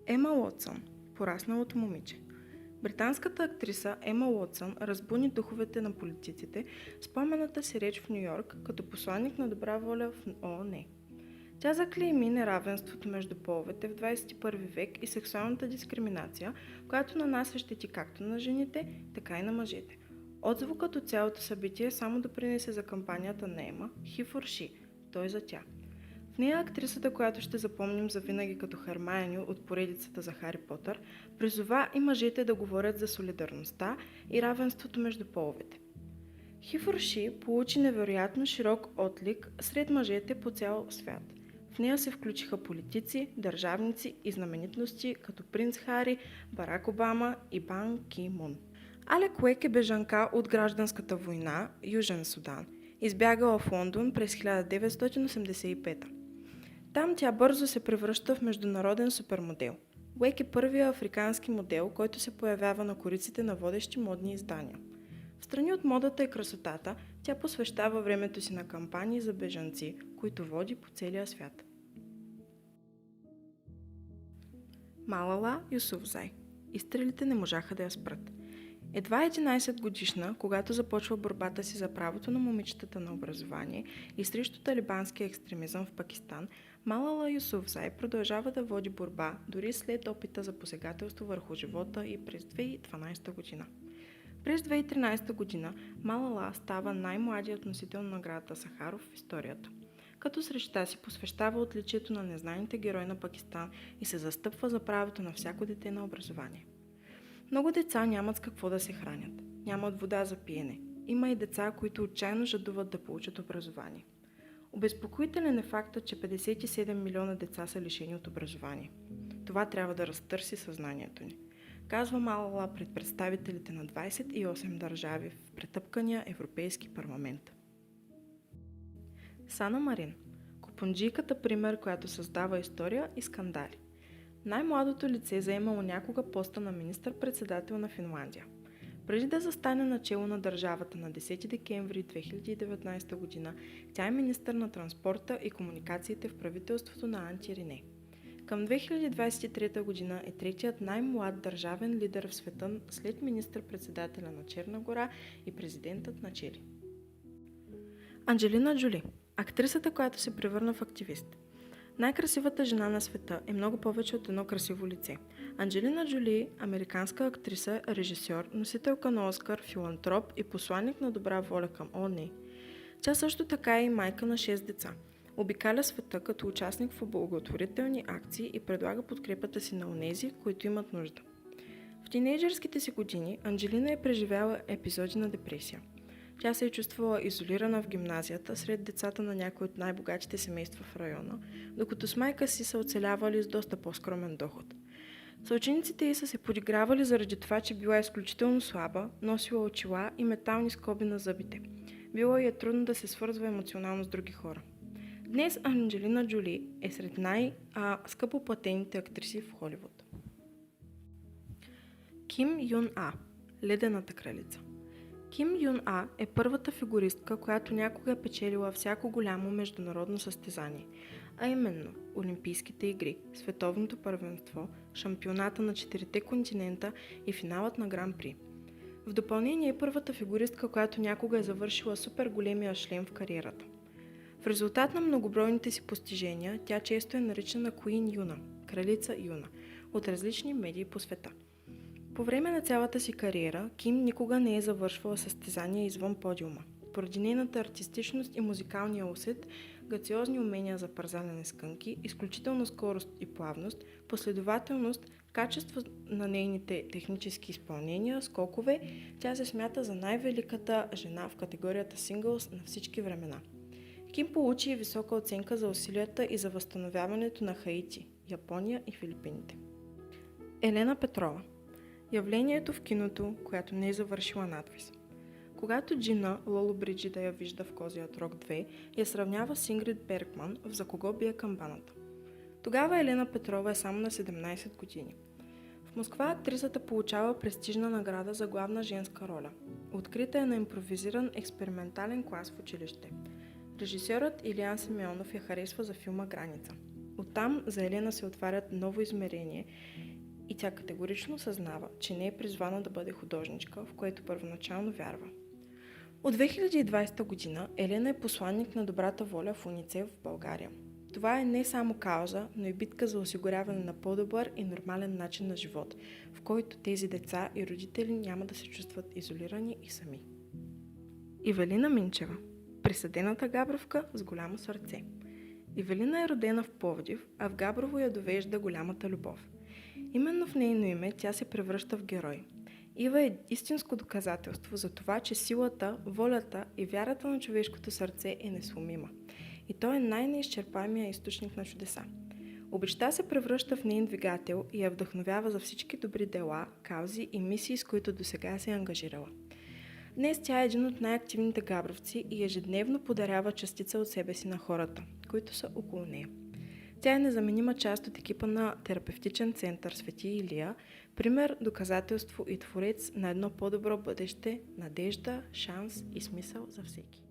Ема Уотсън – порасналото момиче. Британската актриса Ема Уотсън разбуни духовете на политиците с пламенната си реч в Ню Йорк като посланник на добра воля в ООН. Тя заклейми неравенството между половете в 21 век и сексуалната дискриминация, която нанася щети както на жените, така и на мъжете. Отзвукът от цялото събитие само допринесе за кампанията на Ема «He for She», той за тя. В нея актрисата, която ще запомним завинаги като Хермайони от поредицата за Хари Потър, призова и мъжете да говорят за солидарността и равенството между половете. He for She получи невероятно широк отклик сред мъжете по цял свят. В нея се включиха политици, държавници и знаменитости като принц Хари, Барак Обама и Бан Ки Мун. Алек Уейк е бежанка от гражданската война, Южен Судан, избягала в Лондон през 1985. Там тя бързо се превръща в международен супермодел. Уейк е първият африкански модел, който се появява на кориците на водещи модни издания. Встрани от модата и красотата, тя посвещава времето си на кампании за бежанци, които води по целия свят. Малала Юсуфзай. Изстрелите не можаха да я спрат. Едва 11 годишна, когато започва борбата си за правото на момичетата на образование и срещу талибанския екстремизъм в Пакистан, Малала Юсуфзай продължава да води борба дори след опита за посегателство върху живота и през 2012 година. През 2013 година Малала става най-младият носител на наградата Сахаров в историята, като с речта си посвещава отличието на незнаните герои на Пакистан и се застъпва за правото на всяко дете на образование. Много деца нямат с какво да се хранят, нямат вода за пиене. Има и деца, които отчаяно жадуват да получат образование. Обезпокоителен е фактът, че 57 милиона деца са лишени от образование. Това трябва да разтърси съзнанието ни, казва Малала пред представителите на 28 държави в претъпкания Европейски парламент. Сана Марин – купунджийката пример, която създава история и скандали. Най-младото лице заемало някога поста на министър-председател на Финландия. Преди да застане начело на държавата на 10 декември 2019 година, тя е министър на транспорта и комуникациите в правителството на Анти Рине. Към 2023 година е третият най-млад държавен лидер в света след министър-председателя на Черна гора и президентът на Чили. Анджелина Джоли – актрисата, която се превърна в активист. Най-красивата жена на света е много повече от едно красиво лице. Анджелина Джоли – американска актриса, режисьор, носителка на Оскар, филантроп и посланник на добра воля към ООН. Тя също така е и майка на 6 деца. Обикаля света като участник в благотворителни акции и предлага подкрепата си на онези, които имат нужда. В тинейджърските си години Анджелина е преживяла епизоди на депресия. Тя се е чувствала изолирана в гимназията сред децата на някои от най-богатите семейства в района, докато с майка си са оцелявали с доста по-скромен доход. Съучениците й са се подигравали заради това, че била изключително слаба, носила очила и метални скоби на зъбите. Било й е трудно да се свързва емоционално с други хора. Днес Анджелина Джоли е сред най-скъпоплатените актриси в Холивуд. Ким Юн А – ледената кралица. Ким Юн А е първата фигуристка, която някога е печелила всяко голямо международно състезание, а именно Олимпийските игри, Световното първенство, шампионата на 4-те континента и финалът на Гран При. В допълнение е първата фигуристка, която някога е завършила супер големия шлем в кариерата. В резултат на многобройните си постижения, тя често е наричана Куин Юна, кралица Юна, от различни медии по света. По време на цялата си кариера, Ким никога не е завършвала състезания извън подиума. Поради нейната артистичност и музикалния усет, грациозни умения за пързалене с кънки, изключителна скорост и плавност, последователност, качество на нейните технически изпълнения, скокове, тя се смята за най-великата жена в категорията синглс на всички времена. Ким получи и висока оценка за усилията и за възстановяването на Хаити, Япония и Филипините. Елена Петрова. Явлението в киното, която не е завършила надвис. Когато Джина Лоло Бриджида я вижда в Козият рог 2, я сравнява с Ингрид Бергман в За кого бие камбаната. Тогава Елена Петрова е само на 17 години. В Москва актрисата получава престижна награда за главна женска роля. Открита е на импровизиран експериментален клас в училище. Режисьорът Илиян Симеонов я харесва за филма Граница. Оттам за Елена се отварят ново измерение и тя категорично съзнава, че не е призвана да бъде художничка, в което първоначално вярва. От 2020 година Елена е посланник на добрата воля в УНИЦЕФ в България. Това е не само кауза, но и битка за осигуряване на по-добър и нормален начин на живот, в който тези деца и родители няма да се чувстват изолирани и сами. Ивелина Минчева. Присъдената габровка с голямо сърце. Ивелина е родена в Пловдив, а в Габрово я довежда голямата любов. Именно в нейно име тя се превръща в герой. Ива е истинско доказателство за това, че силата, волята и вярата на човешкото сърце е несломима. И той е най-неизчерпаемия източник на чудеса. Обичта се превръща в нейн двигател и я вдъхновява за всички добри дела, каузи и мисии, с които досега се е ангажирала. Днес тя е един от най-активните габровци и ежедневно подарява частица от себе си на хората, които са около нея. Тя е незаменима част от екипа на терапевтичен център Свети Илия, пример, доказателство и творец на едно по-добро бъдеще, надежда, шанс и смисъл за всеки.